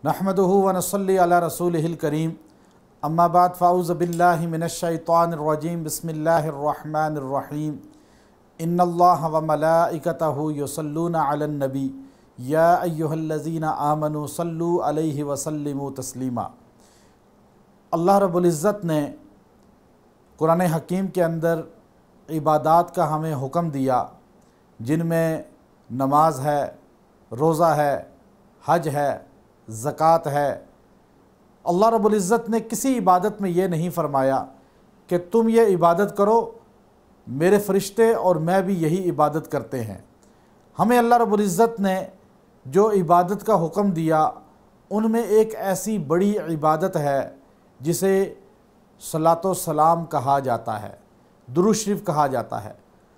نحمدہ ونصلی علی رسولہ الکریم اما بعد فاعوذ باللہ من الشیطان الرجیم بسم اللہ الرحمن الرحیم ان اللہ وملائکتہ یصلون علی النبی یا ایہا الذین آمنوا صلوا علیہ وسلموا تسلیما۔ اللہ رب العزت نے قرآن حکیم کے اندر عبادات کا ہمیں حکم دیا، جن میں نماز ہے، روزہ ہے، حج ہے، زکوٰۃ ہے۔ اللہ رب العزت نے کسی عبادت میں یہ نہیں فرمایا کہ تم یہ عبادت کرو، میرے فرشتے اور میں بھی یہی عبادت کرتے ہیں۔ ہمیں اللہ رب العزت نے جو عبادت کا حکم دیا ان میں ایک ایسی بڑی عبادت ہے جسے صلاۃ و سلام کہا جاتا ہے، درود شریف کہا جاتا ہے۔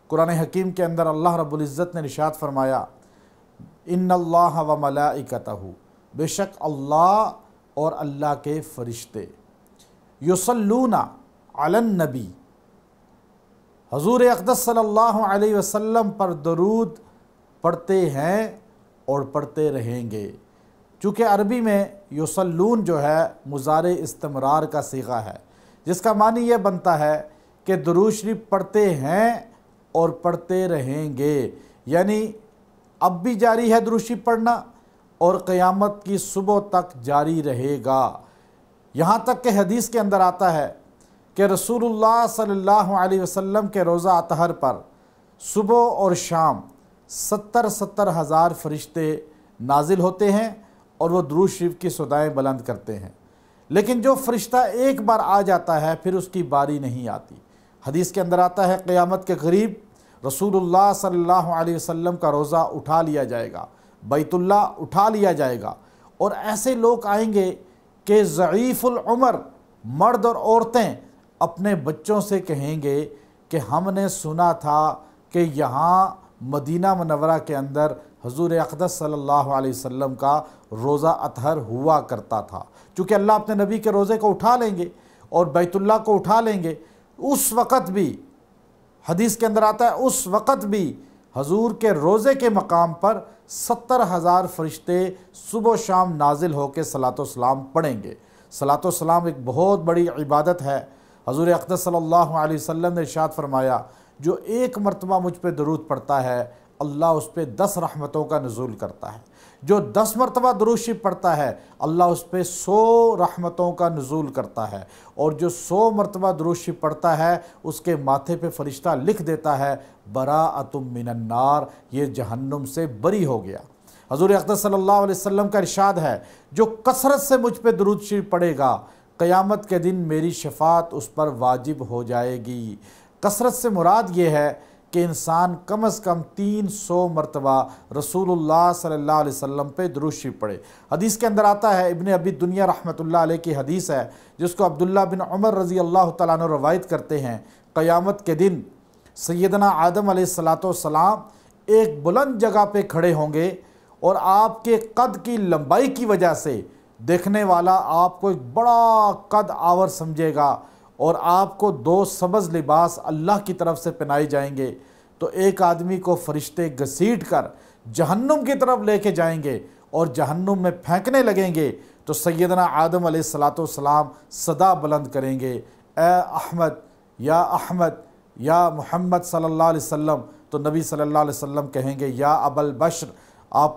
قرآن حکیم کے اندر اللہ رب العزت نے ارشاد فرمایا ان اللہ و ملائکتہ، بے شک اللہ اور اللہ کے فرشتے، یصلون علی النبی، حضور اقدس صلی اللہ علیہ وسلم پر درود پڑھتے ہیں اور پڑھتے رہیں گے۔ چونکہ عربی میں یصلون جو ہے مضارع استمرار کا صیغہ ہے، جس کا معنی یہ بنتا ہے کہ درود شریف پڑھتے ہیں اور پڑھتے رہیں گے، یعنی اب بھی جاری ہے درود شریف پڑھنا اور قیامت کی صبح تک جاری رہے گا۔ یہاں تک کہ حدیث کے اندر آتا ہے کہ رسول اللہ صلی اللہ علیہ وسلم کے روزہ اطہر پر صبح اور شام 70 ہزار فرشتے نازل ہوتے ہیں اور وہ درود شریف کی صدائیں بلند کرتے ہیں، لیکن جو فرشتہ ایک بار آ جاتا ہے پھر اس کی باری نہیں آتی۔ حدیث کے اندر آتا ہے قیامت کے قریب رسول اللہ صلی اللہ علیہ وسلم کا روزہ اٹھا لیا جائے گا، بیت اللہ اٹھا لیا جائے گا، اور ایسے لوگ آئیں گے کہ ضعیف العمر مرد اور عورتیں اپنے بچوں سے کہیں گے کہ ہم نے سنا تھا کہ یہاں مدینہ منورہ کے اندر حضور اقدس صلی اللہ علیہ وسلم کا روزہ اطہر ہوا کرتا تھا۔ چونکہ اللہ اپنے نبی کے روزے کو اٹھا لیں گے اور بیت اللہ کو اٹھا لیں گے، اس وقت بھی حدیث کے اندر آتا ہے اس وقت بھی حضور کے روزے کے مقام پر 70 ہزار فرشتے صبح و شام نازل ہو کے صلاۃ و سلام پڑھیں گے۔ صلاۃ و سلام ایک بہت بڑی عبادت ہے۔ حضور اقدس صلی اللہ علیہ وسلم نے ارشاد فرمایا جو ایک مرتبہ مجھ پہ درود پڑھتا ہے اللہ اس پہ 10 رحمتوں کا نزول کرتا ہے، جو 10 مرتبہ درود شریف پڑھتا ہے اللہ اس پہ 100 رحمتوں کا نزول کرتا ہے، اور جو 100 مرتبہ درود شریف پڑھتا ہے اس کے ماتھے پہ فرشتہ لکھ دیتا ہے براءۃ من النار، یہ جہنم سے بری ہو گیا۔ حضور اقدس صلی اللہ علیہ وسلم کا ارشاد ہے جو کثرت سے مجھ پہ درود شریف پڑھے گا قیامت کے دن میری شفاعت اس پر واجب ہو جائے گی۔ کثرت سے مراد یہ ہے کہ انسان کم از کم 300 مرتبہ رسول اللہ صلی اللہ علیہ وسلم پہ درود شریف پڑھے۔ حدیث کے اندر آتا ہے، ابن ابی دنیا رحمۃ اللہ علیہ کی حدیث ہے جس کو عبداللہ بن عمر رضی اللہ تعالیٰ عنہ روایت کرتے ہیں، قیامت کے دن سیدنا آدم علیہ السلام ایک بلند جگہ پہ کھڑے ہوں گے، اور آپ کے قد کی لمبائی کی وجہ سے دیکھنے والا آپ کو ایک بڑا قد آور سمجھے گا، اور آپ کو 2 سبز لباس اللہ کی طرف سے پہنائے جائیں گے۔ تو ایک آدمی کو فرشتے گھسیٹ کر جہنم کی طرف لے کے جائیں گے اور جہنم میں پھینکنے لگیں گے، تو سیدنا آدم علیہ السلام صدا بلند کریں گے، اے احمد یا محمد صلی اللہ علیہ وسلم۔ تو نبی صلی اللہ علیہ وسلم کہیں گے یا ابا البشر، آپ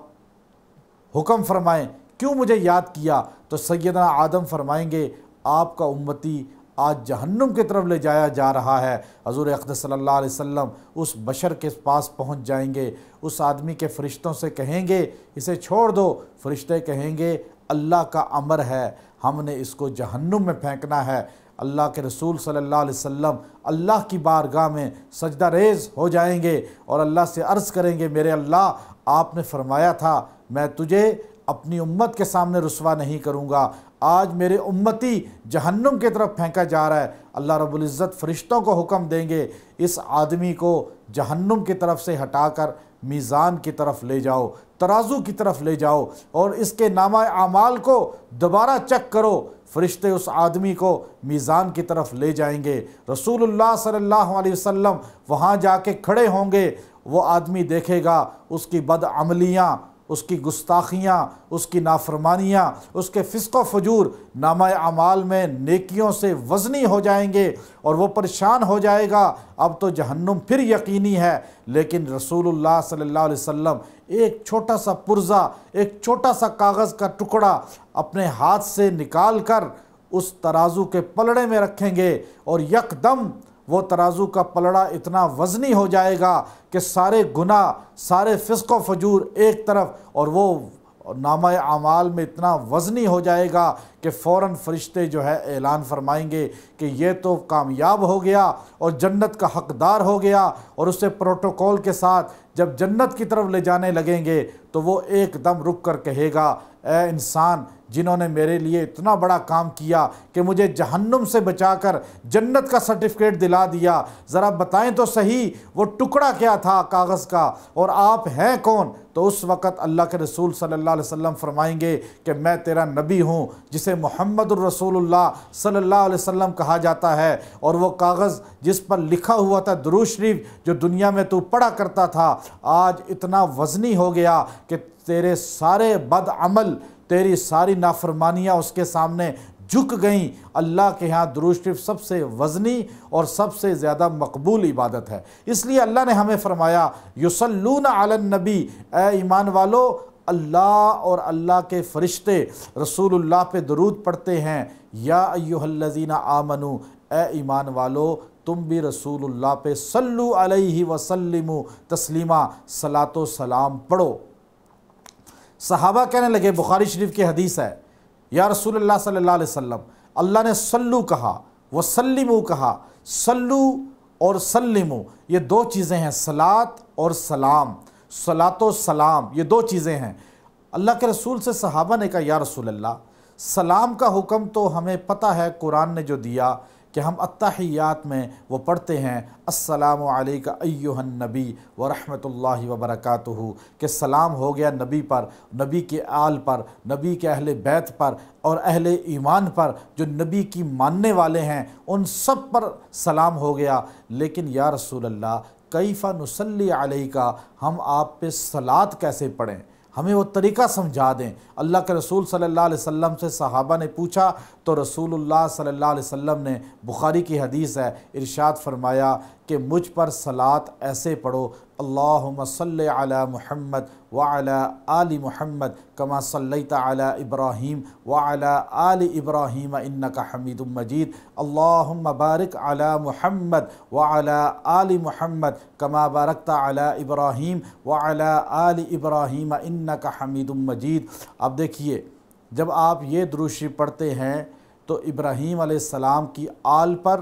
حکم فرمائیں کیوں مجھے یاد کیا؟ تو سیدنا آدم فرمائیں گے آپ کا امتی آج جہنم کی طرف لے جایا جا رہا ہے۔ حضور اقدس صلی اللہ علیہ وسلم اس بشر کے پاس پہنچ جائیں گے، اس آدمی کے فرشتوں سے کہیں گے اسے چھوڑ دو، فرشتے کہیں گے اللہ کا امر ہے، ہم نے اس کو جہنم میں پھینکنا ہے۔ اللہ کے رسول صلی اللہ علیہ وسلم اللہ کی بارگاہ میں سجدہ ریز ہو جائیں گے اور اللہ سے عرض کریں گے میرے اللہ آپ نے فرمایا تھا میں تجھے اپنی امت کے سامنے رسوا نہیں کروں گا، آج میرے امتی جہنم کی طرف پھینکا جا رہا ہے۔ اللہ رب العزت فرشتوں کو حکم دیں گے اس آدمی کو جہنم کی طرف سے ہٹا کر میزان کی طرف لے جاؤ، ترازو کی طرف لے جاؤ، اور اس کے نامہ اعمال کو دوبارہ چیک کرو۔ فرشتے اس آدمی کو میزان کی طرف لے جائیں گے، رسول اللہ صلی اللہ علیہ وسلم وہاں جا کے کھڑے ہوں گے، وہ آدمی دیکھے گا اس کی بدعملیاں اس کی گستاخیاں، اس کی نافرمانیاں، اس کے فسق و فجور نامہ اعمال میں نیکیوں سے وزنی ہو جائیں گے اور وہ پریشان ہو جائے گا، اب تو جہنم پھر یقینی ہے۔ لیکن رسول اللہ صلی اللہ علیہ وسلم ایک چھوٹا سا پرزہ، ایک چھوٹا سا کاغذ کا ٹکڑا اپنے ہاتھ سے نکال کر اس ترازو کے پلڑے میں رکھیں گے اور یکدم وہ ترازو کا پلڑا اتنا وزنی ہو جائے گا کہ سارے گناہ، سارے فسق و فجور ایک طرف، اور وہ نامہ اعمال میں اتنا وزنی ہو جائے گا کہ فوراً فرشتے جو ہے اعلان فرمائیں گے کہ یہ تو کامیاب ہو گیا اور جنت کا حقدار ہو گیا، اور اسے پروٹوکول کے ساتھ جب جنت کی طرف لے جانے لگیں گے تو وہ ایک دم رک کر کہے گا، اے انسان جنہوں نے میرے لیے اتنا بڑا کام کیا کہ مجھے جہنم سے بچا کر جنت کا سرٹیفکیٹ دلا دیا، ذرا بتائیں تو صحیح وہ ٹکڑا کیا تھا کاغذ کا، اور آپ ہیں کون؟ تو اس وقت اللہ کے رسول صلی اللہ علیہ وسلم فرمائیں گے کہ میں تیرا نبی ہوں جسے محمد الرسول اللہ صلی اللہ علیہ وسلم کہا جاتا ہے، اور وہ کاغذ جس پر لکھا ہوا تھا درود شریف جو دنیا میں تو پڑھا کرتا تھا، آج اتنا وزنی ہو گیا کہ تیرے سارے بد عمل، تیری ساری نافرمانیاں اس کے سامنے جھک گئیں۔ اللہ کے ہاں درود شریف سب سے وزنی اور سب سے زیادہ مقبول عبادت ہے، اس لیے اللہ نے ہمیں فرمایا یصلون علی النبی، اے ایمان والو اللہ اور اللہ کے فرشتے رسول اللہ پہ درود پڑھتے ہیں، یا ایھا الذین آمنو، اے ایمان والو تم بھی رسول اللہ پہ صلو علیہ وسلموا تسلیما، صلاۃ و سلام پڑھو۔ صحابہ کہنے لگے، بخاری شریف کی حدیث ہے، یا رسول اللہ صلی اللہ علیہ وسلم، اللہ نے صلو کہا، وسلموا کہا، صلو اور سلموا یہ دو چیزیں ہیں، صلاۃ اور سلام، صلاۃ و سلام یہ دو چیزیں ہیں۔ اللہ کے رسول سے صحابہ نے کہا، یا رسول اللہ سلام کا حکم تو ہمیں پتہ ہے، قرآن نے جو دیا کہ ہم التحیات میں وہ پڑھتے ہیں السلام علیک ایھا النبی ورحمۃ اللہ وبرکاتہ، کہ سلام ہو گیا نبی پر، نبی کے آل پر، نبی کے اہل بیت پر اور اہل ایمان پر جو نبی کی ماننے والے ہیں، ان سب پر سلام ہو گیا۔ لیکن یا رسول اللہ کیف نصلی علیک، ہم آپ پہ صلاۃ کیسے پڑھیں؟ ہمیں وہ طریقہ سمجھا دیں۔ اللہ کے رسول صلی اللہ علیہ وسلم سے صحابہ نے پوچھا تو رسول اللہ صلی اللہ علیہ وسلم نے، بخاری کی حدیث ہے، ارشاد فرمایا کہ مجھ پر صلاۃ ایسے پڑھو، اللہم صلی علی محمد وعلی آل محمد کما صلیت علی ابراہیم وعلی آل ابراہیم انک حمید مجید، اللہم بارک علی محمد وعلی آل محمد کما بارکت علی ابراہیم وعلی آل ابراہیم انک حمید مجید۔ اب دیکھیے جب آپ یہ درود شریف پڑھتے ہیں تو ابراہیم علیہ السلام کی آل پر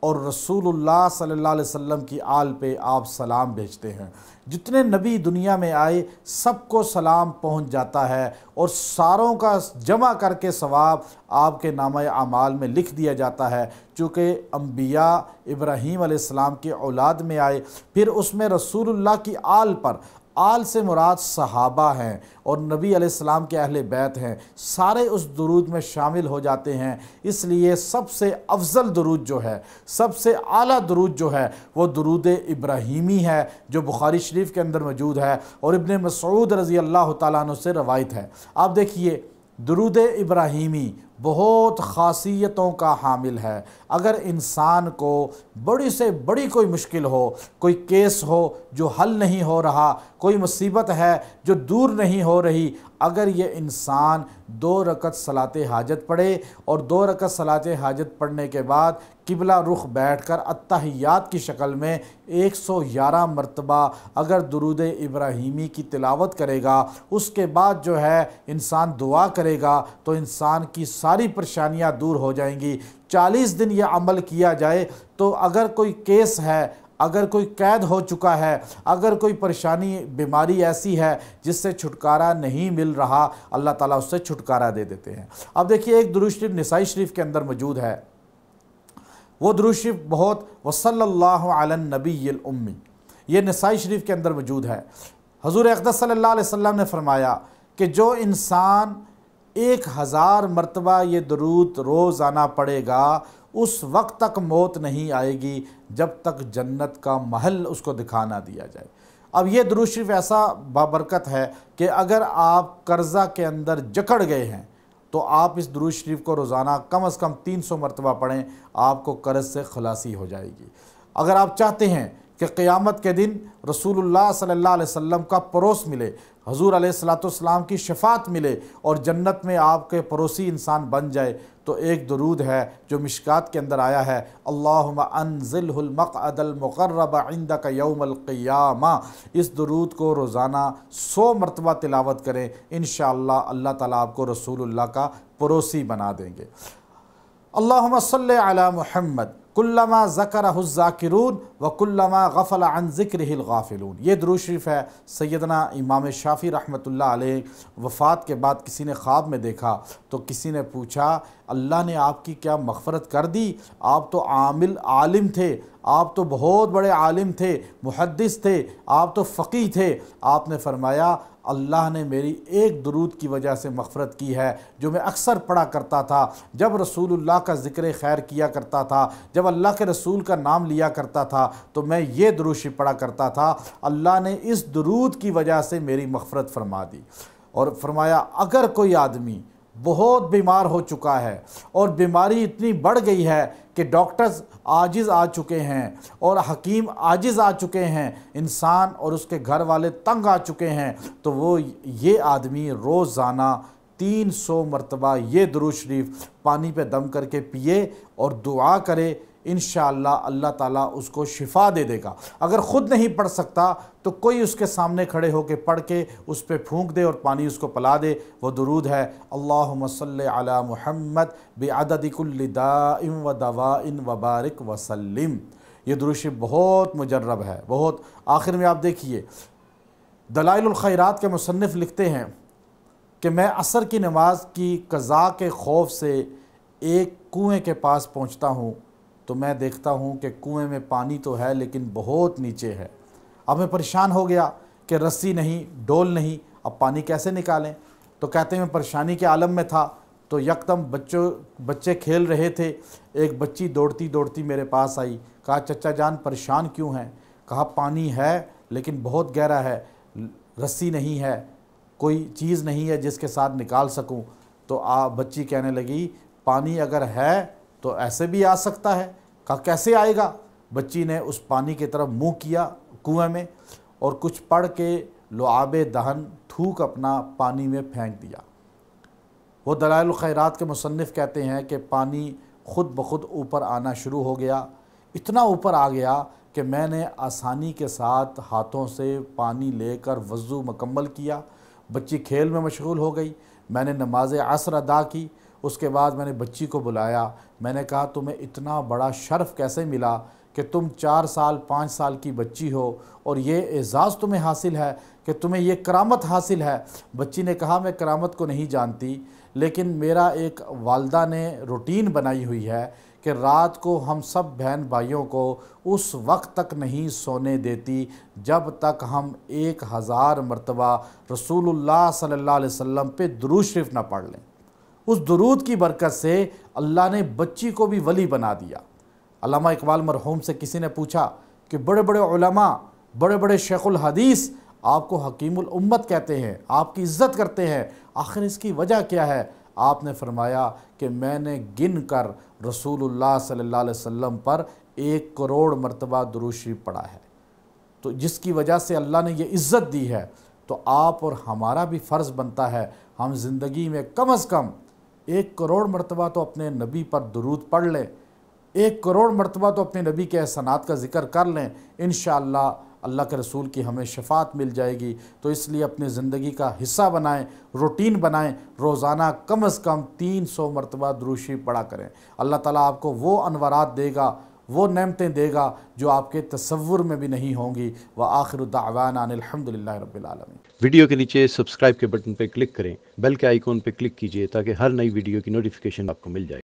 اور رسول اللہ صلی اللہ علیہ وسلم کی آل پہ آپ سلام بھیجتے ہیں۔ جتنے نبی دنیا میں آئے سب کو سلام پہنچ جاتا ہے اور ساروں کا جمع کر کے ثواب آپ کے نامہ اعمال میں لکھ دیا جاتا ہے، چونکہ انبیاء ابراہیم علیہ السلام کی اولاد میں آئے، پھر اس میں رسول اللہ کی آل پر، آل سے مراد صحابہ ہیں اور نبی علیہ السلام کے اہل بیت ہیں، سارے اس درود میں شامل ہو جاتے ہیں۔ اس لیے سب سے افضل درود جو ہے، سب سے اعلیٰ درود جو ہے وہ درود ابراہیمی ہے جو بخاری شریف کے اندر موجود ہے اور ابن مسعود رضی اللہ تعالیٰ عنہ سے روایت ہے۔ آپ دیکھیے درود ابراہیمی بہت خاصیتوں کا حامل ہے۔ اگر انسان کو بڑی سے بڑی کوئی مشکل ہو، کوئی کیس ہو جو حل نہیں ہو رہا، کوئی مصیبت ہے جو دور نہیں ہو رہی، اگر یہ انسان 2 رکعت صلاۃ حاجت پڑھے اور 2 رکعت صلاۃ حاجت پڑھنے کے بعد قبلہ رخ بیٹھ کر التحیات کی شکل میں 111 مرتبہ اگر درود ابراہیمی کی تلاوت کرے گا، اس کے بعد جو ہے انسان دعا کرے گا تو انسان کی ساری پریشانیاں دور ہو جائیں گی۔ 40 دن یہ عمل کیا جائے تو اگر کوئی کیس ہے، اگر کوئی قید ہو چکا ہے، اگر کوئی پریشانی بیماری ایسی ہے جس سے چھٹکارا نہیں مل رہا، اللہ تعالیٰ اس سے چھٹکارا دے دیتے ہیں۔ اب دیکھیے ایک درود شریف نسائی شریف کے اندر موجود ہے، وہ درود شریف بہت وصلی اللہ علی النبی الامی، یہ نسائی شریف کے اندر موجود ہے۔ حضور اقدس صلی اللہ علیہ وسلم نے فرمایا کہ جو انسان 1000 مرتبہ یہ درود روزانہ پڑھے گا اس وقت تک موت نہیں آئے گی جب تک جنت کا محل اس کو دکھا نہ دیا جائے۔ اب یہ درود شریف ایسا بابرکت ہے کہ اگر آپ قرضہ کے اندر جکڑ گئے ہیں تو آپ اس درود شریف کو روزانہ کم از کم 300 مرتبہ پڑھیں، آپ کو قرض سے خلاصی ہو جائے گی۔ اگر آپ چاہتے ہیں کہ قیامت کے دن رسول اللہ صلی اللہ علیہ وسلم کا پڑوس ملے، حضور علیہ السلام کی شفاعت ملے اور جنت میں آپ کے پڑوسی انسان بن جائے، تو ایک درود ہے جو مشکات کے اندر آیا ہے، اللہم انزلہ المقعد المقرب عندک یوم القیامہ۔ اس درود کو روزانہ 100 مرتبہ تلاوت کریں، انشاءاللہ اللہ تعالیٰ آپ کو رسول اللہ کا پڑوسی بنا دیں گے۔ اللہم صلی علی محمد کلما ذکرہ الذاکرون وکلما غفل عن ذکرہ الغافلون۔ یہ درود شریف ہے سیدنا امام شافعی رحمۃ اللہ علیہ وفات کے بعد کسی نے خواب میں دیکھا تو کسی نے پوچھا اللہ نے آپ کی کیا مغفرت کر دی؟ آپ تو عالم تھے، آپ تو بہت بڑے عالم تھے، محدث تھے، آپ تو فقیہ تھے۔ آپ نے فرمایا اللہ نے میری ایک درود کی وجہ سے مغفرت کی ہے جو میں اکثر پڑھا کرتا تھا، جب رسول اللہ کا ذکر خیر کیا کرتا تھا، جب اللہ کے رسول کا نام لیا کرتا تھا تو میں یہ درود شریف پڑھا کرتا تھا، اللہ نے اس درود کی وجہ سے میری مغفرت فرما دی۔ اور فرمایا اگر کوئی آدمی بہت بیمار ہو چکا ہے اور بیماری اتنی بڑھ گئی ہے کہ ڈاکٹرز عاجز آ چکے ہیں اور حکیم عاجز آ چکے ہیں، انسان اور اس کے گھر والے تنگ آ چکے ہیں، تو وہ یہ آدمی روزانہ 300 مرتبہ یہ درود شریف پانی پہ دم کر کے پیے اور دعا کرے، انشاءاللہ اللہ تعالیٰ اس کو شفا دے دے گا۔ اگر خود نہیں پڑھ سکتا تو کوئی اس کے سامنے کھڑے ہو کے پڑھ کے اس پہ پھونک دے اور پانی اس کو پلا دے۔ وہ درود ہے اللہم صلی علی محمد بعدد کل داء و دواء وبارک وسلم۔ یہ درود شریف بہت مجرب ہے، بہت۔ آخر میں آپ دیکھیے دلائل الخیرات کے مصنف لکھتے ہیں کہ میں عصر کی نماز کی قضاء کے خوف سے ایک کنویں کے پاس پہنچتا ہوں تو میں دیکھتا ہوں کہ کنویں میں پانی تو ہے لیکن بہت نیچے ہے۔ اب میں پریشان ہو گیا کہ رسی نہیں، ڈول نہیں، اب پانی کیسے نکالیں؟ تو کہتے ہیں میں پریشانی کے عالم میں تھا تو یکدم بچے کھیل رہے تھے، ایک بچی دوڑتی دوڑتی میرے پاس آئی، کہا چچا جان پریشان کیوں ہیں؟ کہا پانی ہے لیکن بہت گہرا ہے، رسی نہیں ہے، کوئی چیز نہیں ہے جس کے ساتھ نکال سکوں۔ تو بچی کہنے لگی پانی اگر ہے تو ایسے بھی آ سکتا ہے۔ کہا کیسے آئے گا؟ بچی نے اس پانی کی طرف منہ کیا کنویں میں اور کچھ پڑھ کے لعاب دہن تھوک اپنا پانی میں پھینک دیا۔ وہ دلائل الخیرات کے مصنف کہتے ہیں کہ پانی خود بخود اوپر آنا شروع ہو گیا، اتنا اوپر آ گیا کہ میں نے آسانی کے ساتھ ہاتھوں سے پانی لے کر وضو مکمل کیا۔ بچی کھیل میں مشغول ہو گئی، میں نے نماز عصر ادا کی۔ اس کے بعد میں نے بچی کو بلایا، میں نے کہا تمہیں اتنا بڑا شرف کیسے ملا کہ تم 4 سال 5 سال کی بچی ہو اور یہ اعزاز تمہیں حاصل ہے کہ تمہیں یہ کرامت حاصل ہے؟ بچی نے کہا میں کرامت کو نہیں جانتی، لیکن میرا ایک والدہ نے روٹین بنائی ہوئی ہے کہ رات کو ہم سب بہن بھائیوں کو اس وقت تک نہیں سونے دیتی جب تک ہم 1000 مرتبہ رسول اللہ صلی اللہ علیہ وسلم پہ درود شریف نہ پڑھ لیں۔ اس درود کی برکت سے اللہ نے بچی کو بھی ولی بنا دیا۔ علامہ اقبال مرحوم سے کسی نے پوچھا کہ بڑے بڑے علماء، بڑے بڑے شیخ الحدیث آپ کو حکیم الامت کہتے ہیں، آپ کی عزت کرتے ہیں، آخر اس کی وجہ کیا ہے؟ آپ نے فرمایا کہ میں نے گن کر رسول اللہ صلی اللہ علیہ وسلم پر 1 کروڑ مرتبہ درود شریف پڑھا ہے، تو جس کی وجہ سے اللہ نے یہ عزت دی ہے۔ تو آپ اور ہمارا بھی فرض بنتا ہے ہم زندگی میں کم از کم 1 کروڑ مرتبہ تو اپنے نبی پر درود پڑھ لیں، 1 کروڑ مرتبہ تو اپنے نبی کے احسانات کا ذکر کر لیں، انشاءاللہ اللہ کے رسول کی ہمیں شفاعت مل جائے گی۔ تو اس لیے اپنی زندگی کا حصہ بنائیں، روٹین بنائیں، روزانہ کم از کم 300 مرتبہ درود شریف پڑھا کریں۔ اللہ تعالیٰ آپ کو وہ انوارات دے گا، وہ نعمتیں دے گا جو آپ کے تصور میں بھی نہیں ہوں گی۔ وآخر دعوانا ان الحمدللہ رب العالمین۔ ویڈیو کے نیچے سبسکرائب کے بٹن پہ کلک کریں، بیل کے آئیکن پہ کلک کیجئے تاکہ ہر نئی ویڈیو کی نوٹیفیکیشن آپ کو مل جائے۔